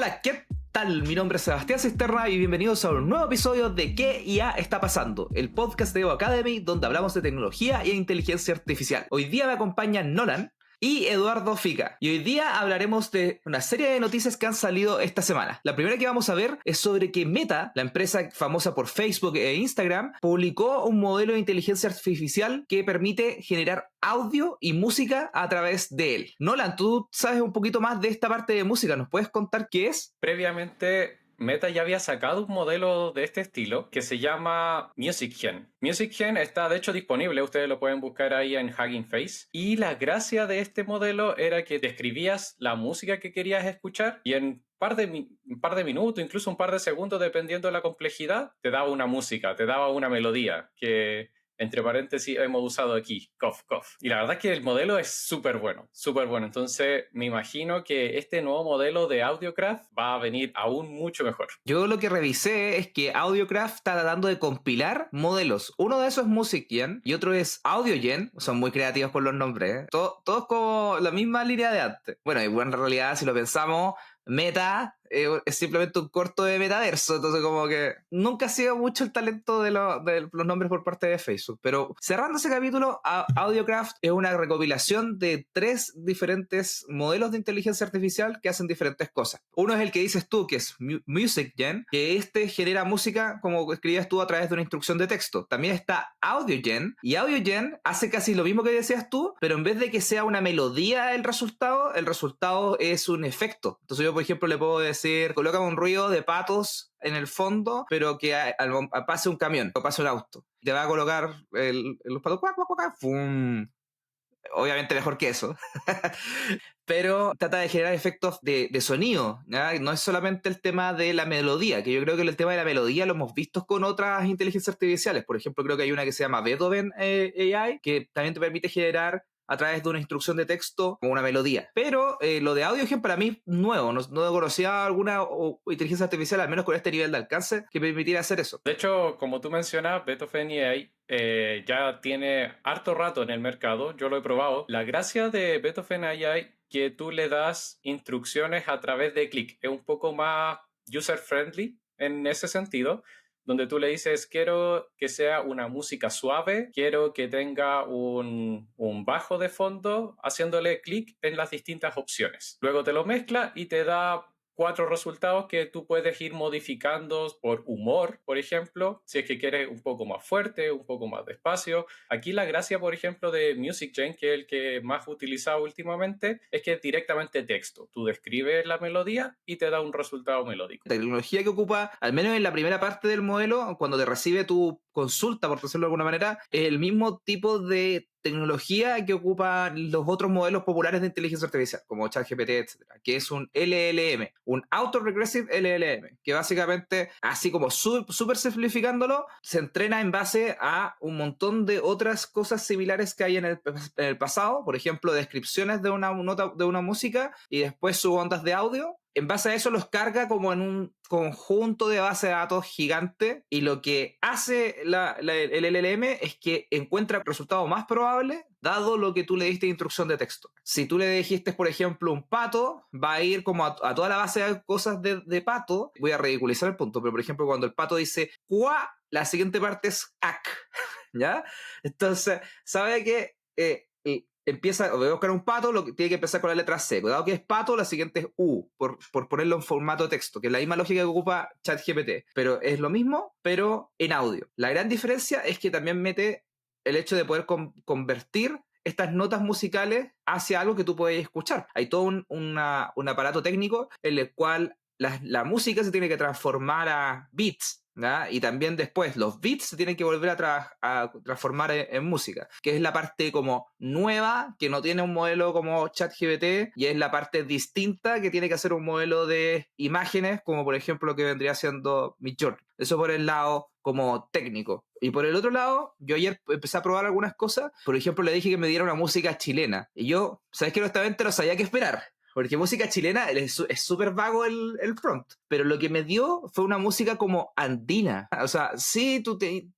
Hola, ¿qué tal? Mi nombre es Sebastián Cisterna y bienvenidos a un nuevo episodio de ¿Qué IA está pasando? El podcast de Evo Academy donde hablamos de tecnología e inteligencia artificial. Hoy día me acompañan Nolan y Eduardo Fica. Y hoy día hablaremos de una serie de noticias que han salido esta semana. La primera que vamos a ver es sobre que Meta, la empresa famosa por Facebook e Instagram, publicó un modelo de inteligencia artificial que permite generar audio y música a través de él. Nolan, tú sabes un poquito más de esta parte de música. ¿Nos puedes contar qué es? Previamente, Meta ya había sacado un modelo de este estilo que se llama MusicGen. MusicGen está de hecho disponible, ustedes lo pueden buscar ahí en Hugging Face. Y la gracia de este modelo era que describías la música que querías escuchar y en un par de minutos, incluso un par de segundos, dependiendo de la complejidad, te daba una música, te daba una melodía que, entre paréntesis, hemos usado aquí, cough, cough. Y la verdad es que el modelo es súper bueno, súper bueno. Entonces, me imagino que este nuevo modelo de Audiocraft va a venir aún mucho mejor. Yo lo que revisé es que Audiocraft está tratando de compilar modelos. Uno de esos es MusicGen y otro es AudioGen. Son muy creativos con los nombres, ¿eh? Todos como la misma línea de antes. Bueno, y bueno, en realidad, si lo pensamos, Meta es simplemente un corto de metaverso, entonces como que nunca ha sido mucho el talento de los nombres por parte de Facebook. Pero cerrando ese capítulo, Audiocraft es una recopilación de 3 diferentes modelos de inteligencia artificial que hacen diferentes cosas. Uno es el que dices tú, que es MusicGen, que genera música como escribías tú a través de una instrucción de texto. También está AudioGen, y AudioGen hace casi lo mismo que decías tú, pero en vez de que sea una melodía el resultado es un efecto. Entonces yo, por ejemplo, le puedo decir, colócame un ruido de patos en el fondo, pero que pase un camión o pase un auto. Te va a colocar los patos, cuac, cuac, cuac, ¡fum! Obviamente mejor que eso. Pero trata de generar efectos de sonido, ¿ya? No es solamente el tema de la melodía, que yo creo que el tema de la melodía lo hemos visto con otras inteligencias artificiales. Por ejemplo, creo que hay una que se llama Beethoven AI, que también te permite generar a través de una instrucción de texto como una melodía. Pero lo de AudioGen para mí es nuevo. No conocía alguna inteligencia artificial, al menos con este nivel de alcance, que permitiera hacer eso. De hecho, como tú mencionas, Beethoven AI ya tiene harto rato en el mercado. Yo lo he probado. La gracia de Beethoven AI que tú le das instrucciones a través de clic. Es un poco más user-friendly en ese sentido, donde tú le dices, quiero que sea una música suave, quiero que tenga un bajo de fondo, haciéndole clic en las distintas opciones. Luego te lo mezcla y te da 4 resultados que tú puedes ir modificando por humor, por ejemplo, si es que quieres un poco más fuerte, un poco más despacio. Aquí la gracia, por ejemplo, de MusicGen, que es el que más he utilizado últimamente, es que es directamente texto. Tú describes la melodía y te da un resultado melódico. La tecnología que ocupa, al menos en la primera parte del modelo, cuando te recibe tu consulta, por decirlo de alguna manera, es el mismo tipo de tecnología que ocupan los otros modelos populares de inteligencia artificial, como ChatGPT, etcétera, que es un LLM, un Auto-Regressive LLM, que básicamente, así como súper simplificándolo, se entrena en base a un montón de otras cosas similares que hay en el pasado, por ejemplo, descripciones de una nota de una música y después sus ondas de audio. En base a eso los carga como en un conjunto de base de datos gigante, y lo que hace el LLM es que encuentra resultados más probables dado lo que tú le diste de instrucción de texto. Si tú le dijiste, por ejemplo, un pato, va a ir como a toda la base de cosas de pato. Voy a ridiculizar el punto, pero por ejemplo, cuando el pato dice cuá, la siguiente parte es ac, ¿ya? Entonces, sabe que voy a buscar un pato, tiene que empezar con la letra C. Dado que es pato, la siguiente es U, por ponerlo en formato de texto, que es la misma lógica que ocupa ChatGPT. Pero es lo mismo, pero en audio. La gran diferencia es que también mete el hecho de poder convertir estas notas musicales hacia algo que tú puedes escuchar. Hay todo un aparato técnico en el cual la música se tiene que transformar a beats, ¿ya? Y también después los beats se tienen que volver a transformar en música, que es la parte como nueva, que no tiene un modelo como ChatGPT, y es la parte distinta que tiene que hacer un modelo de imágenes, como por ejemplo lo que vendría siendo Midjourney. Eso por el lado como técnico. Y por el otro lado, yo ayer empecé a probar algunas cosas. Por ejemplo, le dije que me diera una música chilena. Y yo, ¿sabes qué? Honestamente no sabía qué esperar. Porque música chilena es súper vago el prompt, pero lo que me dio fue una música como andina. O sea, sí,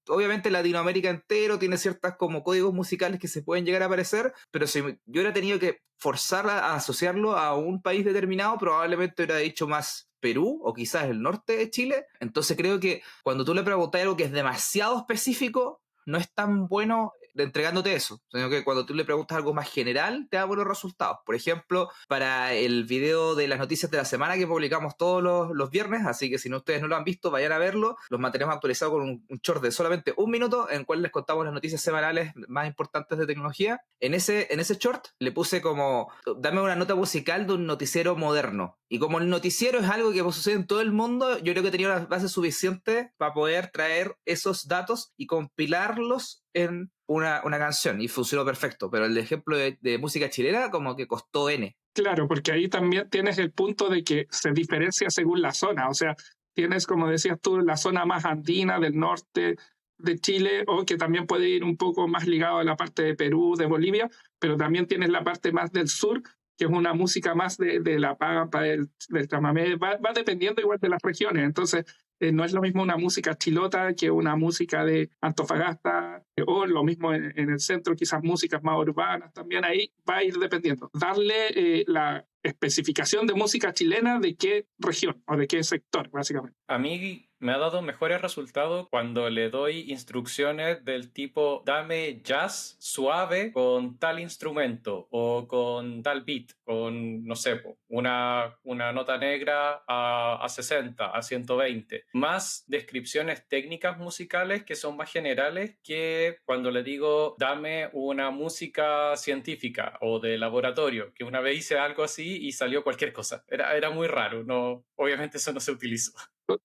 obviamente Latinoamérica entero tiene ciertas como códigos musicales que se pueden llegar a aparecer, pero si yo hubiera tenido que forzar a asociarlo a un país determinado, probablemente hubiera dicho más Perú o quizás el norte de Chile. Entonces creo que cuando tú le preguntas algo que es demasiado específico, no es tan bueno entregándote eso, sino que cuando tú le preguntas algo más general, te da buenos resultados. Por ejemplo, para el video de las noticias de la semana que publicamos todos los viernes, así que si no ustedes no lo han visto, vayan a verlo. Los mantenemos actualizados con un short de solamente 1 minuto, en el cual les contamos las noticias semanales más importantes de tecnología. En ese short le puse como, dame una nota musical de un noticiero moderno. Y como el noticiero es algo que sucede en todo el mundo, yo creo que tenía una base suficiente para poder traer esos datos y compilarlos en una canción, y funcionó perfecto. Pero el ejemplo de música chilena como que costó N. Claro, porque ahí también tienes el punto de que se diferencia según la zona. O sea, tienes, como decías tú, la zona más andina del norte de Chile, o que también puede ir un poco más ligado a la parte de Perú, de Bolivia, pero también tienes la parte más del sur, que es una música más de la pampa, del chamamé. Va dependiendo igual de las regiones. Entonces, no es lo mismo una música chilota que una música de Antofagasta, o lo mismo en el centro, quizás músicas más urbanas. También ahí va a ir dependiendo. Darle la especificación de música chilena de qué región o de qué sector, básicamente. A mí me ha dado mejores resultados cuando le doy instrucciones del tipo dame jazz suave con tal instrumento o con tal beat, con, no sé, una nota negra a 60, a 120. Más descripciones técnicas musicales que son más generales que cuando le digo dame una música científica o de laboratorio, que una vez hice algo así y salió cualquier cosa. Era muy raro, no, obviamente eso no se utilizó.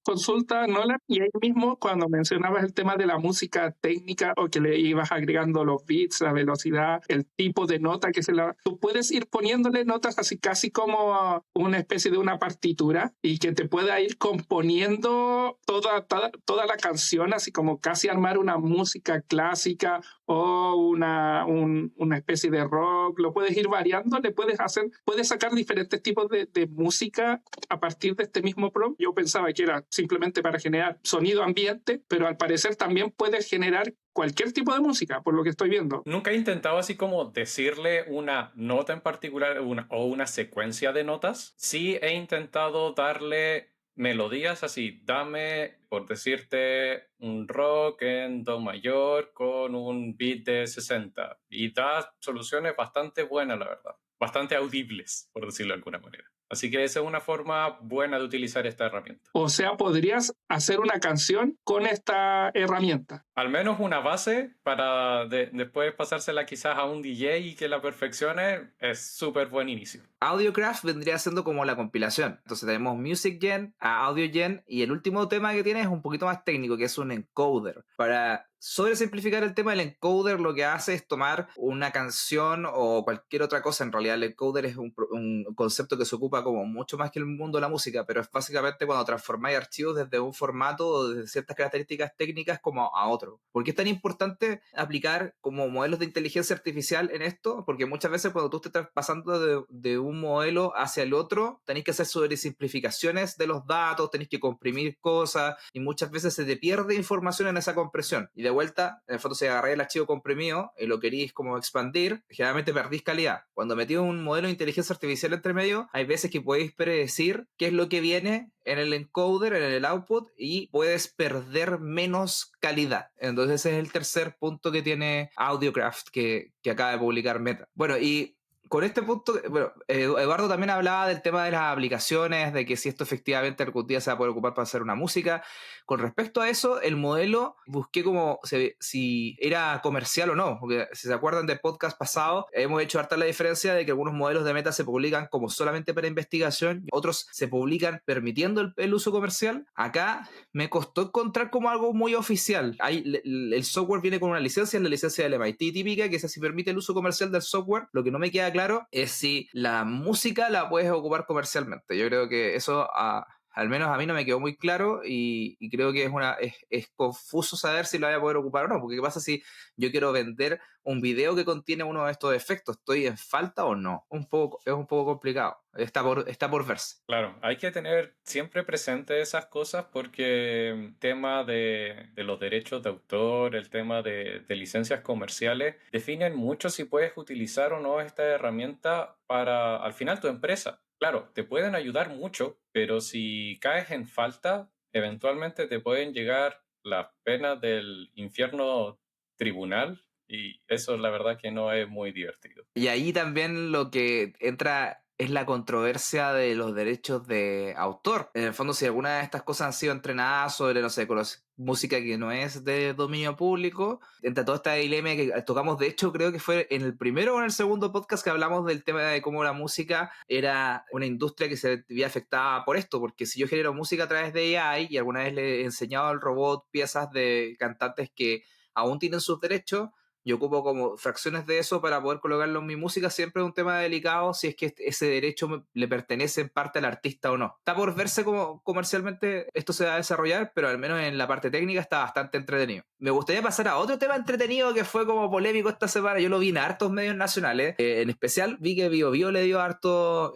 Consulta, Nolan, y ahí mismo cuando mencionabas el tema de la música técnica o que le ibas agregando los beats, la velocidad, el tipo de nota que tú puedes ir poniéndole notas así casi como una especie de una partitura y que te pueda ir componiendo toda la canción, así como casi armar una música clásica o una especie de rock. Lo puedes ir variando, puedes sacar diferentes tipos de música a partir de este mismo prompt. Yo pensaba que era simplemente para generar sonido ambiente, pero al parecer también puedes generar cualquier tipo de música, por lo que estoy viendo. Nunca he intentado así como decirle una nota en particular o una secuencia de notas. Sí he intentado darle melodías así. Dame, por decirte, un rock en do mayor con un beat de 60. Y da soluciones bastante buenas, la verdad. Bastante audibles, por decirlo de alguna manera. Así que esa es una forma buena de utilizar esta herramienta. O sea, podrías hacer una canción con esta herramienta. Al menos una base para después pasársela quizás a un DJ y que la perfeccione es súper buen inicio. Audiocraft vendría siendo como la compilación. Entonces tenemos Music Gen, Audio Gen, y el último tema que tiene es un poquito más técnico, que es un encoder. Para sobresimplificar el tema, el encoder lo que hace es tomar una canción o cualquier otra cosa. En realidad el encoder es un concepto que se ocupa como mucho más que el mundo de la música, pero es básicamente cuando transformáis archivos desde un formato o desde ciertas características técnicas como a otro. ¿Por qué es tan importante aplicar como modelos de inteligencia artificial en esto? Porque muchas veces cuando tú te estás pasando de un modelo hacia el otro, tenéis que hacer sobresimplificaciones de los datos, tenéis que comprimir cosas y muchas veces se te pierde información en esa compresión. Y de vuelta, en el fondo, si agarráis el archivo comprimido y lo queréis como expandir, generalmente perdís calidad. Cuando metís un modelo de inteligencia artificial entre medio, hay veces que podéis predecir qué es lo que viene en el encoder, en el output, y puedes perder menos calidad. Entonces ese es el tercer punto que tiene Audiocraft que acaba de publicar Meta. Bueno, y con este punto, bueno, Eduardo también hablaba del tema de las aplicaciones, de que si esto efectivamente algún día se va a poder ocupar para hacer una música. Con respecto a eso, el modelo busqué como si era comercial o no, porque si se acuerdan del podcast pasado, hemos hecho harta la diferencia de que algunos modelos de Meta se publican como solamente para investigación, otros se publican permitiendo el uso comercial. Acá me costó encontrar como algo muy oficial. El software viene con una licencia, es la licencia del MIT típica, que es si permite el uso comercial del software. Lo que no me queda claro es si la música la puedes ocupar comercialmente. Yo creo que eso Al menos a mí no me quedó muy claro y creo que es confuso saber si lo voy a poder ocupar o no, porque ¿qué pasa si yo quiero vender un video que contiene uno de estos efectos? ¿Estoy en falta o no? Es un poco complicado, está por verse. Claro, hay que tener siempre presente esas cosas porque el tema de los derechos de autor, el tema de licencias comerciales, definen mucho si puedes utilizar o no esta herramienta para, al final, tu empresa. Claro, te pueden ayudar mucho, pero si caes en falta, eventualmente te pueden llegar las penas del infierno tribunal y eso la verdad que no es muy divertido. Y ahí también lo que entra es la controversia de los derechos de autor. En el fondo, si alguna de estas cosas han sido entrenadas sobre, no sé, música que no es de dominio público, entra todo este dilema que tocamos, de hecho, creo que fue en el primero o en el segundo podcast que hablamos del tema de cómo la música era una industria que se veía afectada por esto, porque si yo genero música a través de AI y alguna vez le he enseñado al robot piezas de cantantes que aún tienen sus derechos, yo ocupo como fracciones de eso para poder colocarlo en mi música. Siempre es un tema delicado si es que ese derecho le pertenece en parte al artista o no. Está por verse cómo comercialmente esto se va a desarrollar, pero al menos en la parte técnica está bastante entretenido. Me gustaría pasar a otro tema entretenido que fue como polémico esta semana. Yo lo vi en hartos medios nacionales. En especial vi que BioBio le dio harto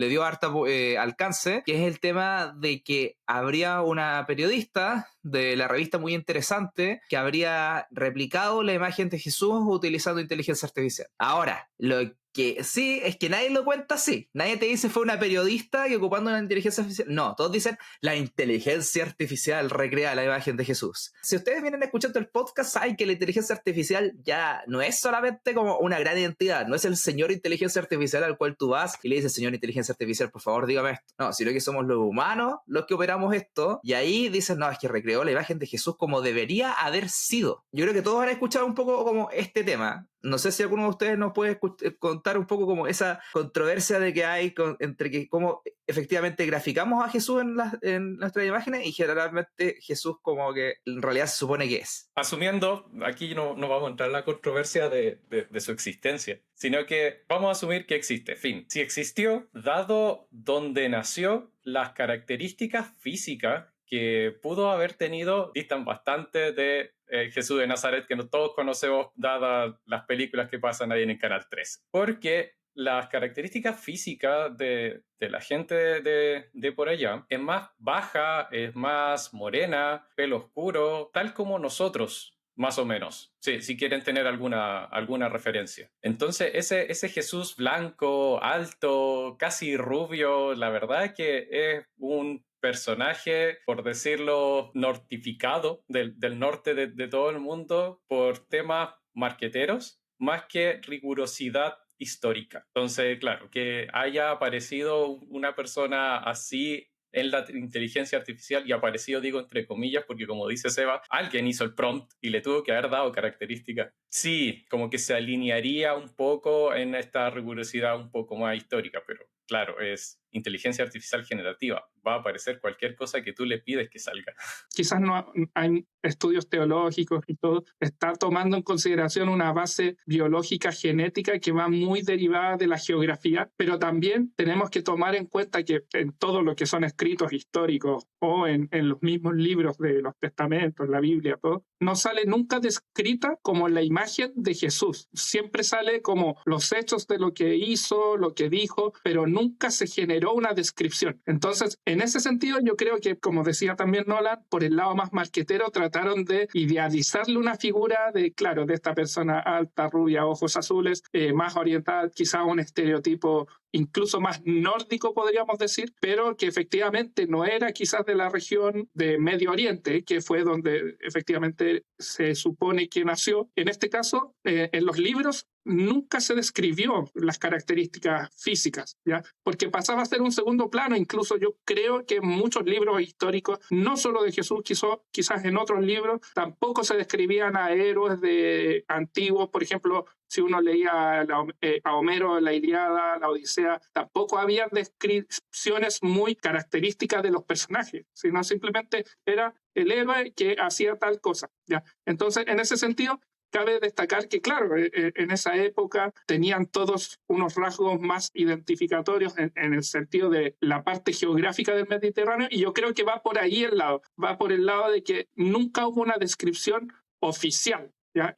alcance, que es el tema de que habría una periodista de la revista Muy Interesante que habría replicado la imagen de Jesús utilizando inteligencia artificial. Ahora, lo que sí es que nadie lo cuenta así. Nadie te dice fue una periodista que ocupando la inteligencia artificial. No, todos dicen la inteligencia artificial recrea la imagen de Jesús. Si ustedes vienen escuchando el podcast, saben que la inteligencia artificial ya no es solamente como una gran identidad, no es el señor inteligencia artificial al cual tú vas y le dices, señor inteligencia artificial, por favor, dígame esto. No, sino que somos los humanos los que operamos esto y ahí dicen, no, es que recreó la imagen de Jesús como debería haber sido. Yo creo que todos han escuchado un poco como este tema. No sé si alguno de ustedes nos puede contar un poco como esa controversia de que hay entre que cómo efectivamente graficamos a Jesús en nuestras imágenes y generalmente Jesús como que en realidad se supone que es. Asumiendo, aquí no vamos a entrar en la controversia de su existencia, sino que vamos a asumir que existe. Fin, si existió, dado donde nació, las características físicas que pudo haber tenido distan bastante de Jesús de Nazaret, que todos conocemos dadas las películas que pasan ahí en el Canal 3. Porque las características físicas de la gente de por allá es más baja, es más morena, pelo oscuro, tal como nosotros, más o menos, sí, si quieren tener alguna referencia. Entonces, ese Jesús blanco, alto, casi rubio, la verdad es que es un personaje, por decirlo, nortificado del norte de todo el mundo por temas marqueteros, más que rigurosidad histórica. Entonces, claro, que haya aparecido una persona así en la inteligencia artificial, y aparecido digo entre comillas porque como dice Seba, alguien hizo el prompt y le tuvo que haber dado características. Sí, como que se alinearía un poco en esta rigurosidad un poco más histórica, pero claro, es inteligencia artificial generativa. Va a aparecer cualquier cosa que tú le pides que salga. Quizás no hay estudios teológicos y todo, está tomando en consideración una base biológica genética que va muy derivada de la geografía, pero también tenemos que tomar en cuenta que en todo lo que son escritos históricos o en los mismos libros de los testamentos, la Biblia, todo, no sale nunca descrita como la imagen de Jesús. Siempre sale como los hechos de lo que hizo, lo que dijo, pero nunca se generó una descripción. Entonces, en ese sentido, yo creo que, como decía también Nolan, por el lado más marquetero trataron de idealizarle una figura de, claro, de esta persona alta, rubia, ojos azules, más orientada quizá a un estereotipo incluso más nórdico, podríamos decir, pero que efectivamente no era quizás de la región de Medio Oriente, que fue donde efectivamente se supone que nació. En este caso, en los libros nunca se describió las características físicas, ¿ya? Porque pasaba a ser un segundo plano. Incluso yo creo que en muchos libros históricos, no solo de Jesús, quizás en otros libros, tampoco se describían a héroes de antiguos. Por ejemplo, si uno leía a Homero, la Ilíada, la Odisea, tampoco había descripciones muy características de los personajes, sino simplemente era el héroe que hacía tal cosa, ¿ya? Entonces, en ese sentido, cabe destacar que, claro, en esa época tenían todos unos rasgos más identificatorios en el sentido de la parte geográfica del Mediterráneo, y yo creo que va por ahí el lado, va por el lado de que nunca hubo una descripción oficial. ¿Ya?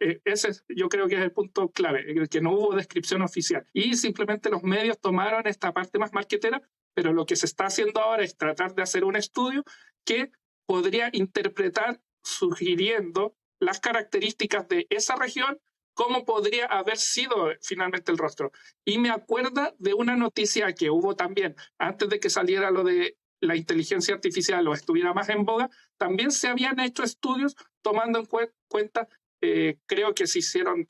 Yo creo que es el punto clave, que no hubo descripción oficial. Y simplemente los medios tomaron esta parte más marquetera, pero lo que se está haciendo ahora es tratar de hacer un estudio que podría interpretar, sugiriendo las características de esa región, cómo podría haber sido finalmente el rostro. Y me acuerda de una noticia que hubo también, antes de que saliera lo de la inteligencia artificial o estuviera más en boga, también se habían hecho estudios tomando en cuenta, creo que se hicieron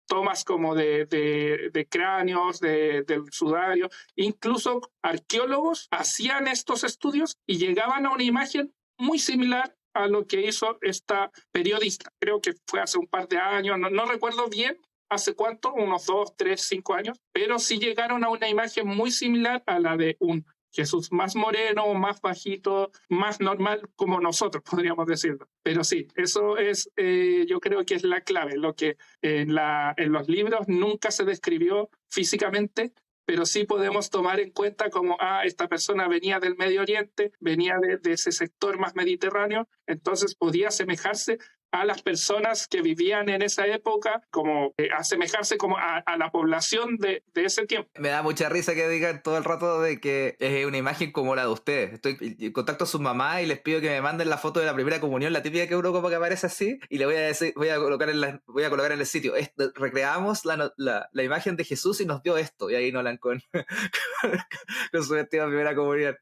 tomas como de cráneos, del sudario, incluso arqueólogos hacían estos estudios y llegaban a una imagen muy similar a lo que hizo esta periodista. Creo que fue hace un par de años, no recuerdo bien hace cuánto, unos 2, 3, 5 años, pero sí llegaron a una imagen muy similar a la de un Jesús más moreno, más bajito, más normal, como nosotros podríamos decirlo. Pero sí, eso es, yo creo que es la clave, lo que en los libros nunca se describió físicamente, pero sí podemos tomar en cuenta como, esta persona venía del Medio Oriente, venía de ese sector más mediterráneo, entonces podía asemejarse a las personas que vivían en esa época, como asemejarse como a la población de ese tiempo. Me da mucha risa que digan todo el rato de que es una imagen como la de ustedes. Contacto a su mamá y les pido que me manden la foto de la primera comunión, la típica que uno como que aparece así, y le voy a decir, voy a colocar en el sitio. Recreamos la imagen de Jesús y nos dio esto, y ahí Nolan con su vestido de primera comunión.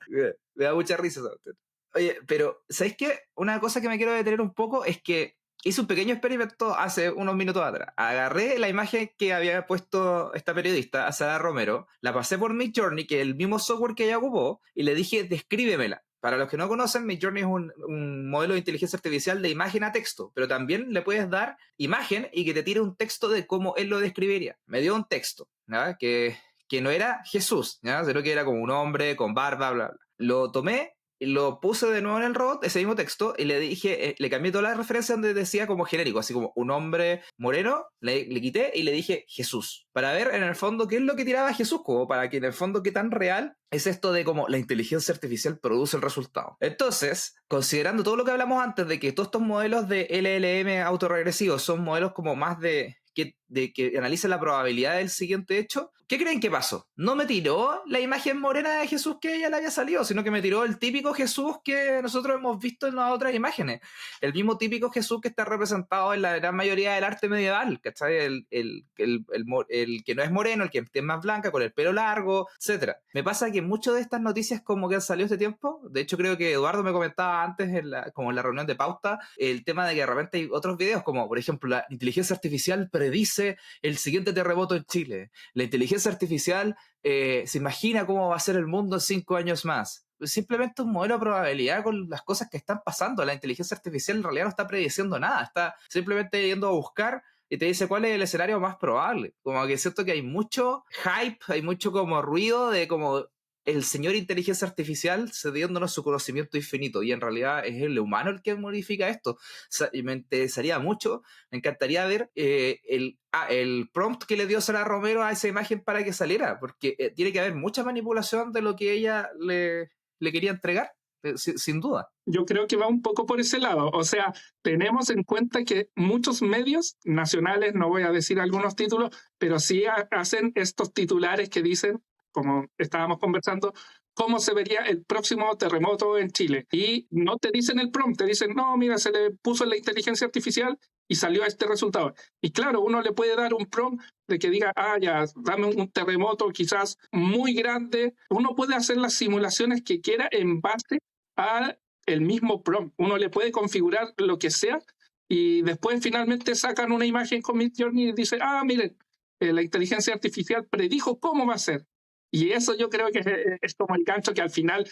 Me da mucha risa eso. Oye, pero ¿sabéis qué? Una cosa que me quiero detener un poco es que hice un pequeño experimento hace unos minutos atrás. Agarré la imagen que había puesto esta periodista, Sara Romero, la pasé por Midjourney, que es el mismo software que ella ocupó, y le dije, descríbemela. Para los que no conocen, Midjourney es un modelo de inteligencia artificial de imagen a texto, pero también le puedes dar imagen y que te tire un texto de cómo él lo describiría. Me dio un texto, ¿no? que no era Jesús, ¿no? Sino que era como un hombre con barba, bla, bla. Lo tomé, lo puse de nuevo en el robot, ese mismo texto, y le dije, le cambié toda la referencia donde decía como genérico, así como un hombre moreno, le quité y le dije Jesús, para ver en el fondo qué es lo que tiraba Jesús, como para que en el fondo qué tan real es esto de cómo la inteligencia artificial produce el resultado. Entonces, considerando todo lo que hablamos antes de que todos estos modelos de LLM autorregresivos son modelos como más de que analicen la probabilidad del siguiente hecho, ¿qué creen que pasó? No me tiró la imagen morena de Jesús que ella le había salido, sino que me tiró el típico Jesús que nosotros hemos visto en las otras imágenes. El mismo típico Jesús que está representado en la gran mayoría del arte medieval, ¿cachai? El que no es moreno, el que es más blanca, con el pelo largo, etc. Me pasa que muchas de estas noticias como que han salido este tiempo, de hecho creo que Eduardo me comentaba antes, como en la reunión de pauta, el tema de que de repente hay otros videos, como por ejemplo la inteligencia artificial predice el siguiente terremoto en Chile. La inteligencia artificial se imagina cómo va a ser el mundo en 5 años más. Simplemente un modelo de probabilidad con las cosas que están pasando. La inteligencia artificial en realidad no está prediciendo nada, está simplemente yendo a buscar y te dice cuál es el escenario más probable. Como que siento que hay mucho hype, hay mucho como ruido de como el señor inteligencia artificial cediéndonos su conocimiento infinito, y en realidad es el humano el que modifica esto. O sea, y me interesaría mucho, me encantaría ver el prompt que le dio Sara Romero a esa imagen para que saliera, porque tiene que haber mucha manipulación de lo que ella le quería entregar, sin duda. Yo creo que va un poco por ese lado. O sea, tenemos en cuenta que muchos medios nacionales, no voy a decir algunos títulos, pero sí hacen estos titulares que dicen, como estábamos conversando, cómo se vería el próximo terremoto en Chile. Y no te dicen el prompt, te dicen, no, mira, se le puso en la inteligencia artificial y salió este resultado. Y claro, uno le puede dar un prompt de que diga, ya, dame un terremoto quizás muy grande. Uno puede hacer las simulaciones que quiera en base a el mismo prompt. Uno le puede configurar lo que sea y después finalmente sacan una imagen con Midjourney y dicen, miren, la inteligencia artificial predijo cómo va a ser. Y eso yo creo que es como el gancho que al final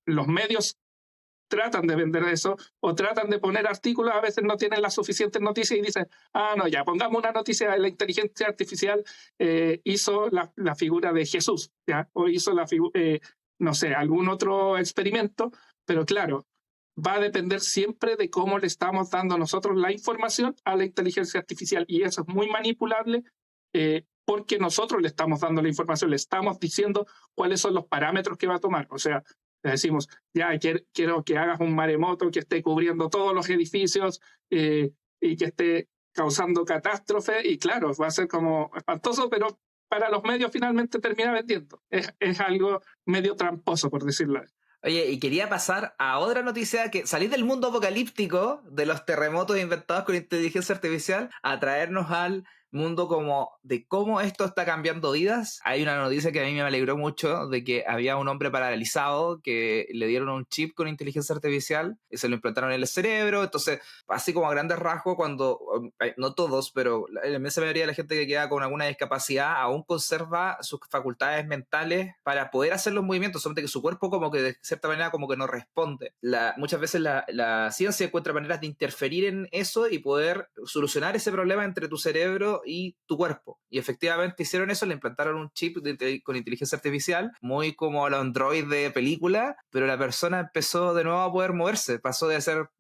los medios tratan de vender eso o tratan de poner artículos, a veces no tienen las suficientes noticias y dicen, no, ya, pongamos una noticia de la inteligencia artificial hizo la figura de Jesús, ¿ya? O hizo no sé, algún otro experimento, pero claro, va a depender siempre de cómo le estamos dando nosotros la información a la inteligencia artificial, y eso es muy manipulable porque nosotros le estamos dando la información, le estamos diciendo cuáles son los parámetros que va a tomar. O sea, le decimos, ya quiero que hagas un maremoto que esté cubriendo todos los edificios y que esté causando catástrofe, y claro, va a ser como espantoso, pero para los medios finalmente termina vendiendo. Es algo medio tramposo, por decirlo así. Oye, y quería pasar a otra noticia, que salir del mundo apocalíptico de los terremotos inventados con inteligencia artificial a traernos al mundo como de cómo esto está cambiando vidas. Hay una noticia que a mí me alegró mucho, de que había un hombre paralizado que le dieron un chip con inteligencia artificial y se lo implantaron en el cerebro. Entonces, así como a grandes rasgos, cuando, no todos, pero la inmensa mayoría de la gente que queda con alguna discapacidad aún conserva sus facultades mentales para poder hacer los movimientos, solamente que su cuerpo como que de cierta manera como que no responde. Muchas veces la ciencia encuentra maneras de interferir en eso y poder solucionar ese problema entre tu cerebro y tu cuerpo. Y efectivamente hicieron eso, le implantaron un chip con inteligencia artificial, muy como los Android de película, pero la persona empezó de nuevo a poder moverse, pasó de ser,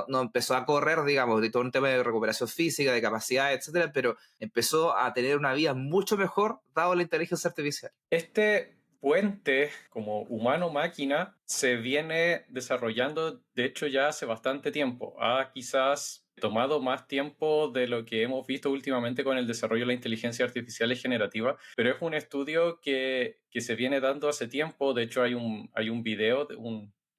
no empezó a correr, digamos, de todo un tema de recuperación física, de capacidad, etcétera, pero empezó a tener una vida mucho mejor dado la inteligencia artificial. Este puente como humano-máquina se viene desarrollando, de hecho, ya hace bastante tiempo. Ha quizás tomado más tiempo de lo que hemos visto últimamente con el desarrollo de la inteligencia artificial generativa, pero es un estudio que se viene dando hace tiempo. De hecho, hay un video,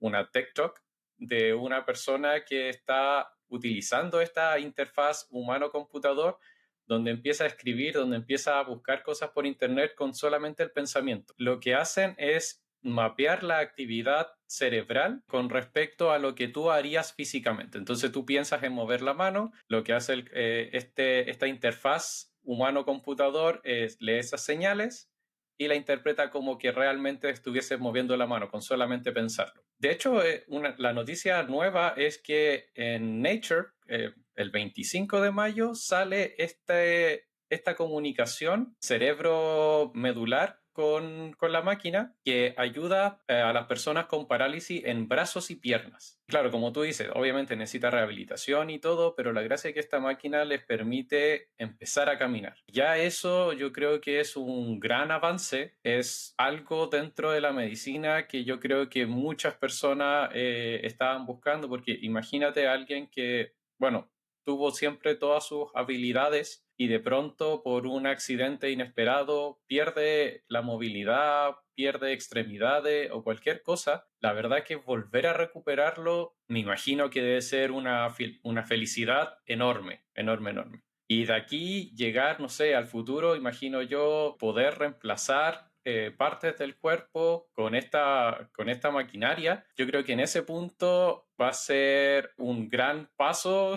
una Tech Talk de una persona que está utilizando esta interfaz humano-computador, donde empieza a escribir, donde empieza a buscar cosas por internet con solamente el pensamiento. Lo que hacen es mapear la actividad cerebral con respecto a lo que tú harías físicamente. Entonces tú piensas en mover la mano, lo que hace esta interfaz humano-computador es lee esas señales y la interpreta como que realmente estuvieses moviendo la mano con solamente pensarlo. De hecho, la noticia nueva es que en Nature, el 25 de mayo, sale esta comunicación cerebro-medular con la máquina, que ayuda a las personas con parálisis en brazos y piernas. Claro, como tú dices, obviamente necesita rehabilitación y todo, pero la gracia es que esta máquina les permite empezar a caminar. Ya eso yo creo que es un gran avance, es algo dentro de la medicina que yo creo que muchas personas estaban buscando, porque imagínate a alguien que, bueno, tuvo siempre todas sus habilidades y de pronto por un accidente inesperado pierde la movilidad, pierde extremidades o cualquier cosa. La verdad que volver a recuperarlo, me imagino que debe ser una felicidad enorme, enorme, enorme. Y de aquí llegar, no sé, al futuro, imagino yo poder reemplazar partes del cuerpo con esta maquinaria. Yo creo que en ese punto va a ser un gran paso,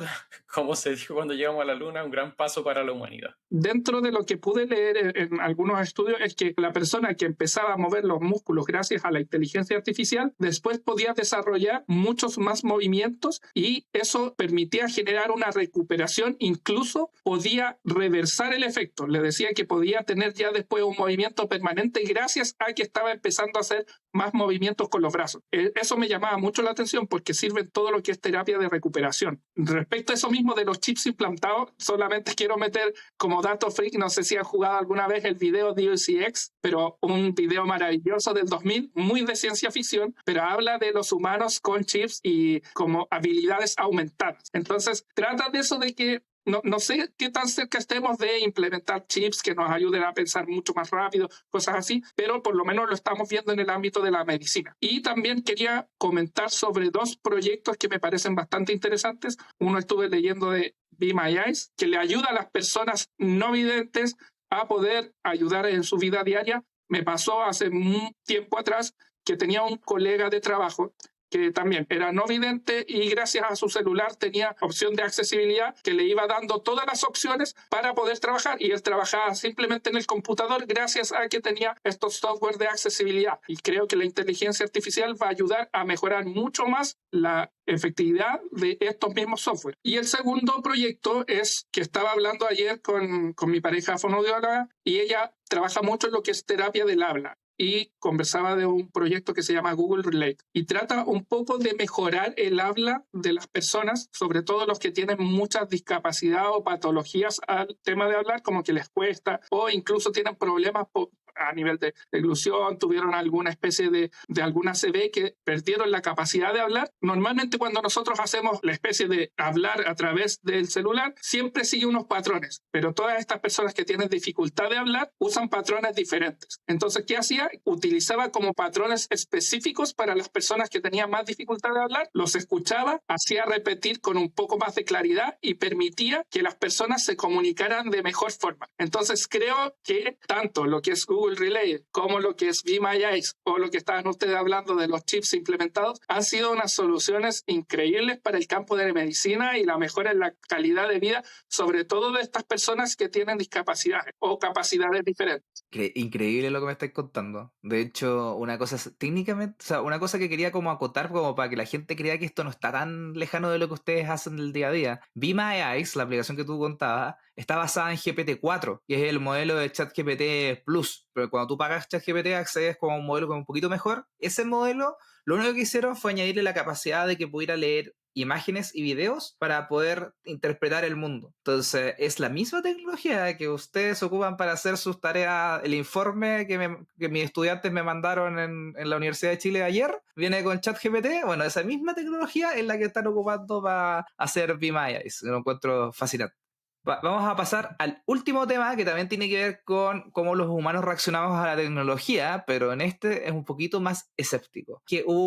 como se dijo cuando llegamos a la Luna, un gran paso para la humanidad. Dentro de lo que pude leer en algunos estudios es que la persona que empezaba a mover los músculos gracias a la inteligencia artificial después podía desarrollar muchos más movimientos, y eso permitía generar una recuperación, incluso podía reversar el efecto. Le decía que podía tener ya después un movimiento permanente gracias a que estaba empezando a hacer más movimientos con los brazos. Eso me llamaba mucho la atención porque sirve en todo lo que es terapia de recuperación. Respecto a eso mismo de los chips implantados, solamente quiero meter como dato freak, no sé si han jugado alguna vez el video DCX, pero un video maravilloso del 2000, muy de ciencia ficción, pero habla de los humanos con chips y como habilidades aumentadas. Entonces, trata de eso, de que no sé qué tan cerca estemos de implementar chips que nos ayuden a pensar mucho más rápido, cosas así, pero por lo menos lo estamos viendo en el ámbito de la medicina. Y también quería comentar sobre dos proyectos que me parecen bastante interesantes. Uno estuve leyendo de Be My Eyes, que le ayuda a las personas no videntes a poder ayudar en su vida diaria. Me pasó hace un tiempo atrás que tenía un colega de trabajo que también era no vidente y gracias a su celular tenía opción de accesibilidad que le iba dando todas las opciones para poder trabajar, y él trabajaba simplemente en el computador gracias a que tenía estos software de accesibilidad. Y creo que la inteligencia artificial va a ayudar a mejorar mucho más la efectividad de estos mismos software. Y el segundo proyecto es que estaba hablando ayer con mi pareja fonoaudióloga, y ella trabaja mucho en lo que es terapia del habla. y conversaba de un proyecto que se llama Google Relate y trata un poco de mejorar el habla de las personas, sobre todo los que tienen muchas discapacidades o patologías al tema de hablar, como que les cuesta o incluso tienen problemas a nivel de deglución, tuvieron alguna especie de alguna ACV que perdieron la capacidad de hablar. Normalmente cuando nosotros hacemos la especie de hablar a través del celular, siempre sigue unos patrones, pero todas estas personas que tienen dificultad de hablar usan patrones diferentes. Entonces, ¿qué hacía? Utilizaba como patrones específicos para las personas que tenían más dificultad de hablar, los escuchaba, hacía repetir con un poco más de claridad y permitía que las personas se comunicaran de mejor forma. Entonces, creo que tanto lo que es Google Relay como lo que es Be My Eyes o lo que estaban ustedes hablando de los chips implementados han sido unas soluciones increíbles para el campo de la medicina y la mejora en la calidad de vida, sobre todo de estas personas que tienen discapacidades o capacidades diferentes. Increíble lo que me estáis contando. De hecho, una cosa técnicamente, o sea, una cosa que quería como acotar como para que la gente crea que esto no está tan lejano de lo que ustedes hacen del día a día. Be My Eyes, la aplicación que tú contabas, está basada en GPT-4, que es el modelo de ChatGPT Plus. Pero cuando tú pagas ChatGPT accedes como a un modelo como un poquito mejor. Ese modelo, lo único que hicieron fue añadirle la capacidad de que pudiera leer imágenes y videos para poder interpretar el mundo. Entonces, es la misma tecnología que ustedes ocupan para hacer sus tareas. El informe que mis estudiantes me mandaron en la Universidad de Chile ayer viene con ChatGPT. Bueno, esa misma tecnología es la que están ocupando para hacer Be My Eyes. Lo encuentro fascinante. Vamos a pasar al último tema que también tiene que ver con cómo los humanos reaccionamos a la tecnología, pero en este es un poquito más escéptico. Que hubo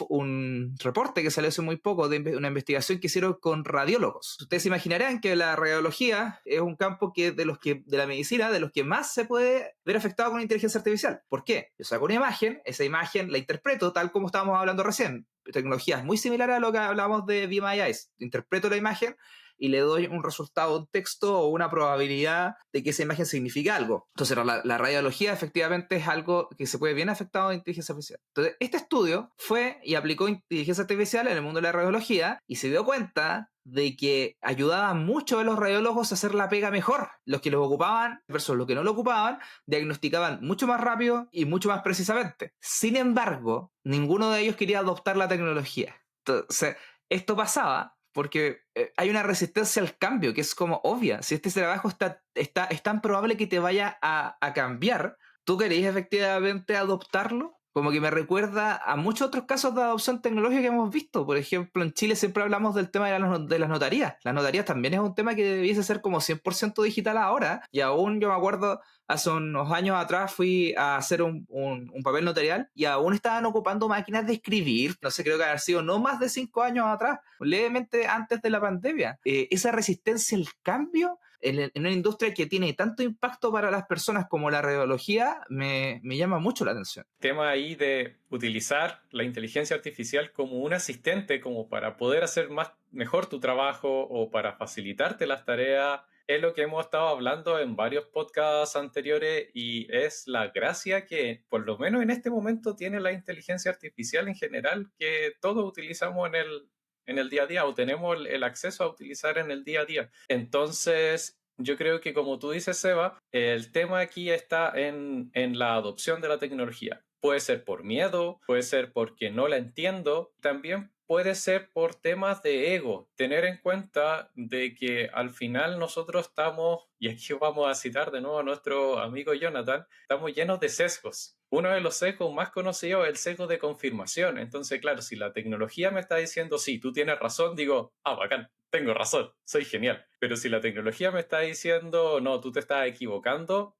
un reporte que salió hace muy poco de una investigación que hicieron con radiólogos. Ustedes se imaginarán que la radiología es un campo de la medicina de los que más se puede ver afectado con inteligencia artificial. ¿Por qué? Yo saco una imagen, esa imagen la interpreto tal como estábamos hablando recién. Tecnologías muy similares a lo que hablábamos de Be My Eyes. Interpreto la imagen y le doy un resultado, un texto o una probabilidad de que esa imagen signifique algo. Entonces, la radiología efectivamente es algo que se puede bien afectado de inteligencia artificial. Entonces, este estudio fue y aplicó inteligencia artificial en el mundo de la radiología y se dio cuenta de que ayudaba mucho a los radiólogos a hacer la pega mejor. Los que los ocupaban versus los que no lo ocupaban, diagnosticaban mucho más rápido y mucho más precisamente. Sin embargo, ninguno de ellos quería adoptar la tecnología. Entonces, esto pasaba porque hay una resistencia al cambio que es como obvia. Si este trabajo es tan probable que te vaya a cambiar, ¿tú querés efectivamente adoptarlo? Como que me recuerda a muchos otros casos de adopción tecnológica que hemos visto. Por ejemplo, en Chile siempre hablamos del tema de las notarías. Las notarías también es un tema que debiese ser como 100% digital ahora. Y aún yo me acuerdo, hace unos años atrás fui a hacer un papel notarial y aún estaban ocupando máquinas de escribir. No sé, creo que haber sido no más de 5 años atrás, levemente antes de la pandemia. Esa resistencia al cambio en una industria que tiene tanto impacto para las personas como la radiología me llama mucho la atención. El tema ahí de utilizar la inteligencia artificial como un asistente, como para poder hacer mejor tu trabajo o para facilitarte las tareas, es lo que hemos estado hablando en varios podcasts anteriores y es la gracia que por lo menos en este momento tiene la inteligencia artificial en general, que todos utilizamos en el día a día o tenemos el acceso a utilizar en el día a día. Entonces, yo creo que como tú dices, Seba, el tema aquí está en la adopción de la tecnología. Puede ser por miedo, puede ser porque no la entiendo, también puede ser por temas de ego. Tener en cuenta de que al final nosotros estamos, y aquí vamos a citar de nuevo a nuestro amigo Jonathan, estamos llenos de sesgos. Uno de los sesgos más conocidos es el sesgo de confirmación. Entonces, claro, si la tecnología me está diciendo, sí, tú tienes razón, digo, bacán, tengo razón, soy genial. Pero si la tecnología me está diciendo, no, tú te estás equivocando,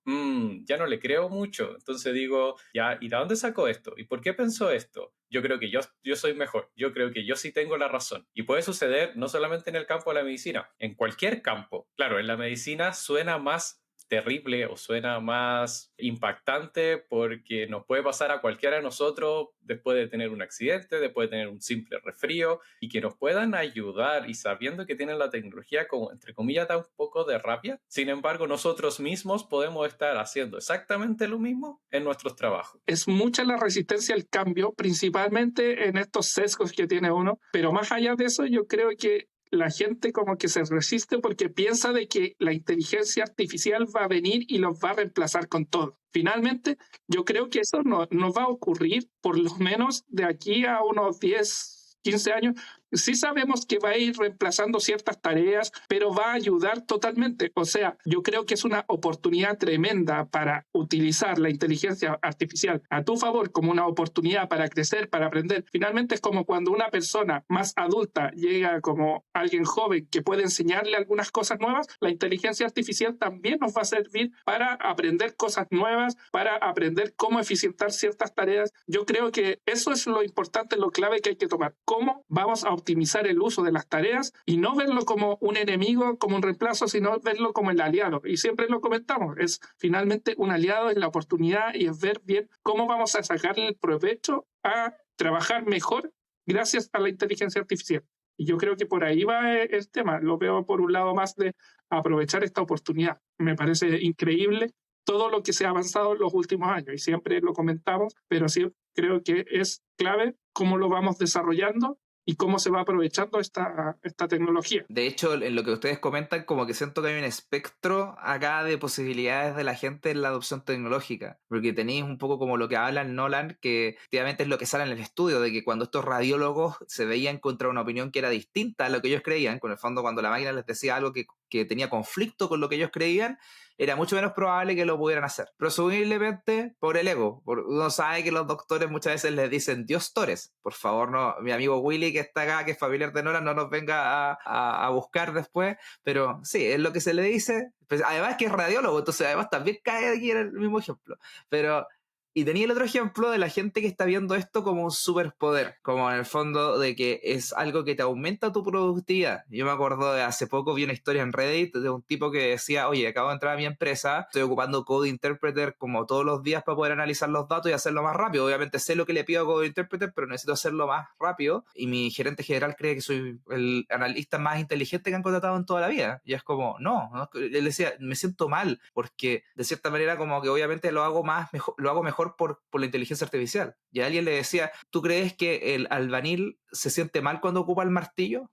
ya no le creo mucho. Entonces digo, ya, ¿y de dónde sacó esto? ¿Y por qué pensó esto? Yo creo que yo soy mejor. Yo creo que yo sí tengo la razón. Y puede suceder no solamente en el campo de la medicina, en cualquier campo. Claro, en la medicina suena más terrible o suena más impactante porque nos puede pasar a cualquiera de nosotros después de tener un accidente, después de tener un simple resfrío y que nos puedan ayudar y sabiendo que tienen la tecnología como entre comillas da un poco de rabia. Sin embargo, nosotros mismos podemos estar haciendo exactamente lo mismo en nuestros trabajos. Es mucha la resistencia al cambio, principalmente en estos sesgos que tiene uno, pero más allá de eso yo creo que la gente como que se resiste porque piensa de que la inteligencia artificial va a venir y los va a reemplazar con todo. Finalmente, yo creo que eso no va a ocurrir, por lo menos de aquí a unos 10, 15 años. Sí sabemos que va a ir reemplazando ciertas tareas, pero va a ayudar totalmente. O sea, yo creo que es una oportunidad tremenda para utilizar la inteligencia artificial a tu favor como una oportunidad para crecer, para aprender. Finalmente es como cuando una persona más adulta llega como alguien joven que puede enseñarle algunas cosas nuevas, la inteligencia artificial también nos va a servir para aprender cosas nuevas, para aprender cómo eficientar ciertas tareas. Yo creo que eso es lo importante, lo clave que hay que tomar. ¿Cómo vamos a optimizar el uso de las tareas y no verlo como un enemigo, como un reemplazo, sino verlo como el aliado? Y siempre lo comentamos, es finalmente un aliado, es la oportunidad y es ver bien cómo vamos a sacarle el provecho a trabajar mejor gracias a la inteligencia artificial. Y yo creo que por ahí va el tema. Lo veo por un lado más de aprovechar esta oportunidad. Me parece increíble todo lo que se ha avanzado en los últimos años y siempre lo comentamos, pero sí creo que es clave cómo lo vamos desarrollando y cómo se va aprovechando esta tecnología. De hecho, en lo que ustedes comentan, como que siento que hay un espectro acá de posibilidades de la gente en la adopción tecnológica, porque tenéis un poco como lo que habla Nolan, que efectivamente es lo que sale en el estudio, de que cuando estos radiólogos se veían contra una opinión que era distinta a lo que ellos creían, con el fondo cuando la máquina les decía algo que tenía conflicto con lo que ellos creían, era mucho menos probable que lo pudieran hacer. Presumiblemente por el ego. Uno sabe que los doctores muchas veces les dicen Dios Tores. Por favor, no, mi amigo Willy que está acá, que es familiar de Nolan, no nos venga a buscar después. Pero sí, es lo que se le dice. Pues, además que es radiólogo, entonces además también cae aquí en el mismo ejemplo. Pero... Y tenía el otro ejemplo de la gente que está viendo esto como un superpoder, como en el fondo de que es algo que te aumenta tu productividad. Yo me acuerdo de hace poco vi una historia en Reddit de un tipo que decía, oye, acabo de entrar a mi empresa, estoy ocupando Code Interpreter como todos los días para poder analizar los datos y hacerlo más rápido. Obviamente sé lo que le pido a Code Interpreter, pero necesito hacerlo más rápido. Y mi gerente general cree que soy el analista más inteligente que han contratado en toda la vida. Y es como, no. Él decía, me siento mal, porque de cierta manera como que obviamente lo hago mejor por la inteligencia artificial. Y a alguien le decía, ¿tú crees que el albañil se siente mal cuando ocupa el martillo?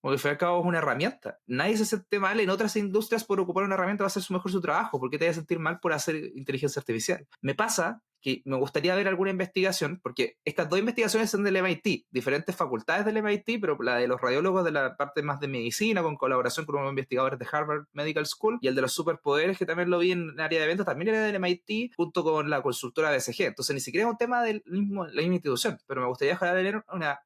Porque al fin y al cabo es una herramienta. Nadie se siente mal en otras industrias por ocupar una herramienta, va a hacer mejor su trabajo. ¿Por qué te vas a sentir mal por hacer inteligencia artificial? Me pasa que me gustaría ver alguna investigación, porque estas dos investigaciones son del MIT, diferentes facultades del MIT, pero la de los radiólogos de la parte más de medicina, con colaboración con unos investigadores de Harvard Medical School, y el de los superpoderes, que también lo vi en el área de eventos, también era del MIT, junto con la consultora BCG. Entonces ni siquiera es un tema de la misma institución, pero me gustaría tener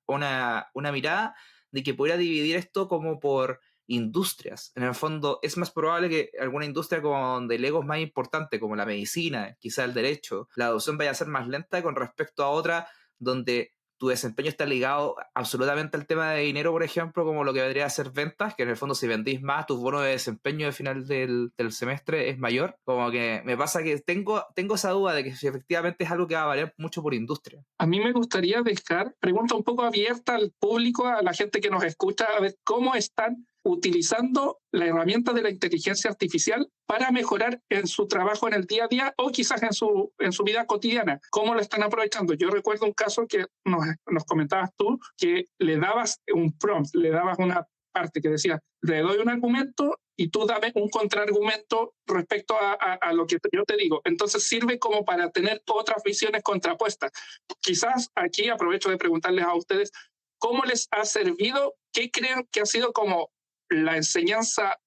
una mirada de que pudiera dividir esto como por industrias. En el fondo, es más probable que alguna industria como donde el ego es más importante, como la medicina, quizá el derecho, la adopción vaya a ser más lenta con respecto a otra donde tu desempeño está ligado absolutamente al tema de dinero, por ejemplo, como lo que vendría a ser ventas, que en el fondo si vendís más, tu bono de desempeño al final del semestre es mayor. Como que me pasa que tengo esa duda de que si efectivamente es algo que va a variar mucho por industria. A mí me gustaría dejar pregunta un poco abierta al público, a la gente que nos escucha, a ver cómo están utilizando la herramienta de la inteligencia artificial para mejorar en su trabajo en el día a día o quizás en su vida cotidiana. ¿Cómo lo están aprovechando? Yo recuerdo un caso que nos comentabas tú, que le dabas un prompt, le dabas una parte que decía, le doy un argumento y tú dame un contraargumento respecto a lo que yo te digo. Entonces sirve como para tener otras visiones contrapuestas. Quizás aquí aprovecho de preguntarles a ustedes, ¿cómo les ha servido? ¿Qué creen que ha sido como la enseñanza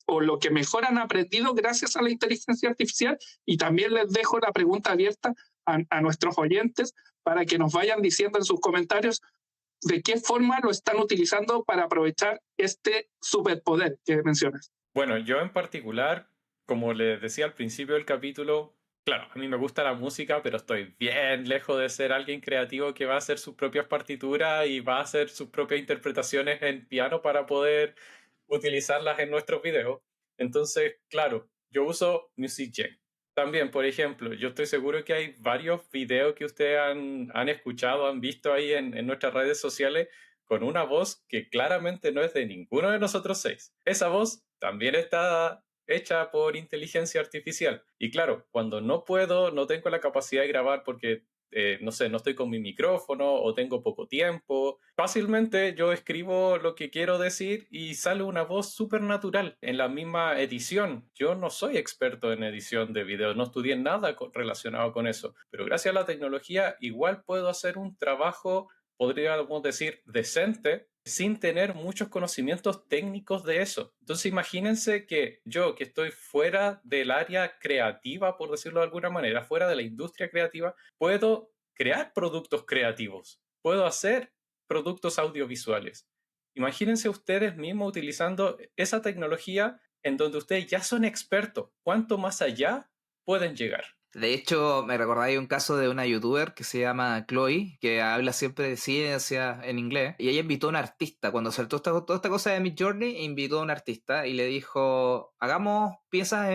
o lo que mejor han aprendido gracias a la inteligencia artificial? Y también les dejo la pregunta abierta a nuestros oyentes para que nos vayan diciendo en sus comentarios de qué forma lo están utilizando para aprovechar este superpoder que mencionas. Bueno, yo en particular, como les decía al principio del capítulo, claro, a mí me gusta la música, pero estoy bien lejos de ser alguien creativo que va a hacer sus propias partituras y va a hacer sus propias interpretaciones en piano para poder utilizarlas en nuestros videos. Entonces, claro, yo uso MusicGen. También, por ejemplo, yo estoy seguro que hay varios videos que ustedes han escuchado, han visto ahí en nuestras redes sociales con una voz que claramente no es de ninguno de nosotros seis. Esa voz también está hecha por inteligencia artificial. Y claro, cuando no tengo la capacidad de grabar porque no sé, no estoy con mi micrófono o tengo poco tiempo. Fácilmente yo escribo lo que quiero decir y sale una voz súper natural en la misma edición. Yo no soy experto en edición de video, no estudié nada relacionado con eso, pero gracias a la tecnología igual puedo hacer un trabajo, podríamos decir, decente, sin tener muchos conocimientos técnicos de eso. Entonces imagínense que yo, que estoy fuera del área creativa, por decirlo de alguna manera, fuera de la industria creativa, puedo crear productos creativos, puedo hacer productos audiovisuales. Imagínense ustedes mismos utilizando esa tecnología en donde ustedes ya son expertos. ¿Cuánto más allá pueden llegar? De hecho, me recordáis un caso de una youtuber que se llama Chloe, que habla siempre de ciencia en inglés, y ella invitó a un artista. Cuando saltó toda esta cosa de Midjourney, invitó a un artista y le dijo, hagamos piezas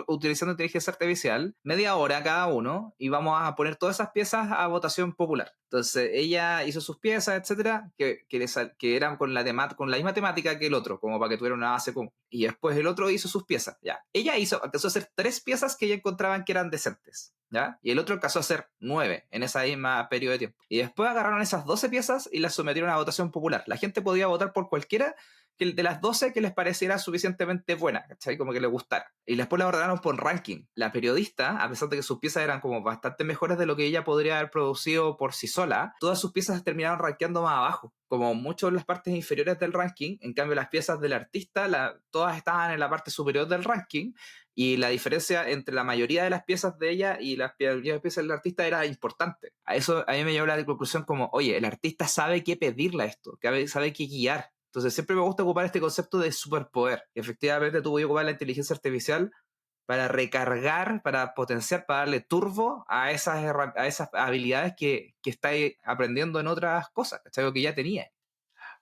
utilizando inteligencia artificial, media hora cada uno, y vamos a poner todas esas piezas a votación popular. Entonces ella hizo sus piezas, etcétera, que eran con la misma temática que el otro, como para que tuviera una base común. Y después el otro hizo sus piezas, ya. Ella alcanzó a hacer 3 piezas que ella encontraban que eran decentes, ¿ya? Y el otro alcanzó a hacer 9 en ese mismo periodo de tiempo. Y después agarraron esas 12 piezas y las sometieron a votación popular. La gente podía votar por cualquiera de las 12 que les pareciera suficientemente buena, ¿cachai? Como que les gustara. Y después la ordenaron por ranking. La periodista, a pesar de que sus piezas eran como bastante mejores de lo que ella podría haber producido por sí sola, todas sus piezas terminaron rankeando más abajo, como mucho en las partes inferiores del ranking. En cambio, las piezas del artista, todas estaban en la parte superior del ranking, y la diferencia entre la mayoría de las piezas de ella y las piezas del artista era importante. A mí me llevó a la conclusión como, oye, el artista sabe qué pedirle a esto, sabe qué guiar. Entonces siempre me gusta ocupar este concepto de superpoder. Y efectivamente tú voy a ocupar la inteligencia artificial para recargar, para potenciar, para darle turbo a esas habilidades que estáis aprendiendo en otras cosas, ¿cachai? Algo que ya tenía.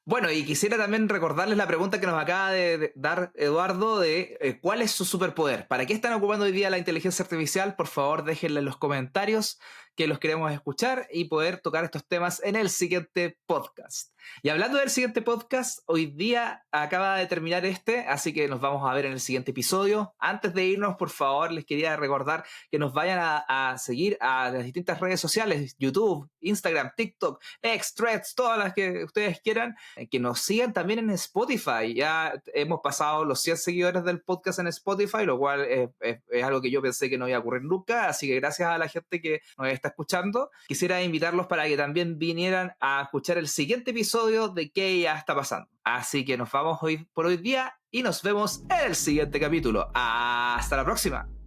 Bueno, y quisiera también recordarles la pregunta que nos acaba de dar Eduardo de ¿cuál es su superpoder? ¿Para qué están ocupando hoy día la inteligencia artificial? Por favor, déjenle en los comentarios, que los queremos escuchar y poder tocar estos temas en el siguiente podcast. Y hablando del siguiente podcast, hoy día acaba de terminar así que nos vamos a ver en el siguiente episodio. Antes de irnos, por favor, les quería recordar que nos vayan a seguir a las distintas redes sociales, YouTube, Instagram, TikTok, X, Threads, todas las que ustedes quieran, que nos sigan también en Spotify. Ya hemos pasado los 100 seguidores del podcast en Spotify, lo cual es algo que yo pensé que no iba a ocurrir nunca, así que gracias a la gente que nos está escuchando. Quisiera invitarlos para que también vinieran a escuchar el siguiente episodio de ¿Qué ya está pasando? Así que nos vamos por hoy día y nos vemos en el siguiente capítulo. ¡Hasta la próxima!